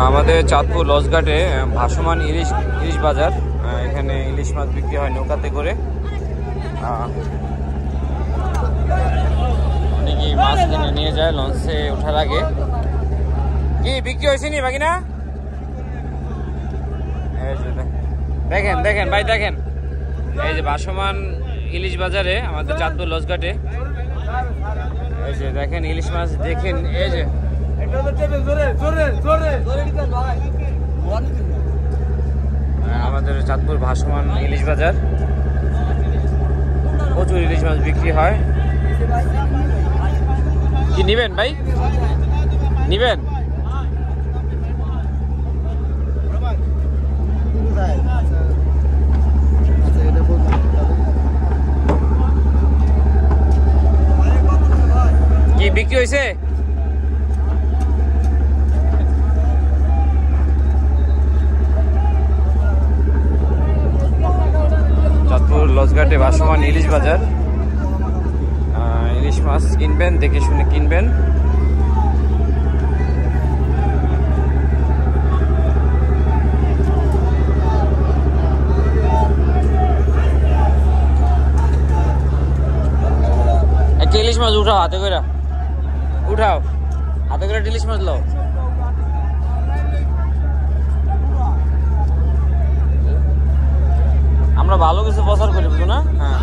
আমাদের চাঁদপুর লঞ্চঘাটে ভাসমান ইলিশ বাজার। এখানে ইলিশ মাছ বিক্রি হয় নৌকাতে করে। অনেকেই মাছ কিনে নিয়ে যায় লঞ্চে ওঠার আগে। কি বিক্রি হয়েছে নি বাকি না? দেখেন দেখেন ভাই, দেখেন এই যে ভাসমান ইলিশ বাজারে আমাদের চাঁদপুর লঞ্চঘাটে। এই যে দেখেন ইলিশ মাছ, দেখেন এই যে আমাদের চাঁদপুর ভাসমান ইলিশ বাজার, প্রচুর ইলিশ মাছ বিক্রি হয়। কি নিবেন ভাই? নিবেন? কি বিক্রি হয়েছে? চাঁদপুর লঞ্চঘাটে ভাসমান ইলিশ বাজার। ইলিশ মাছ কিনবেন, দেখে শুনে কিনবেন। একটা ইলিশ মাছ উঠাও, হাতে করে উঠাও, হাতে করে ইলিশ মাছ লো। আমরা ভালো কিছু প্রচার করি, বুঝো না? হ্যাঁ।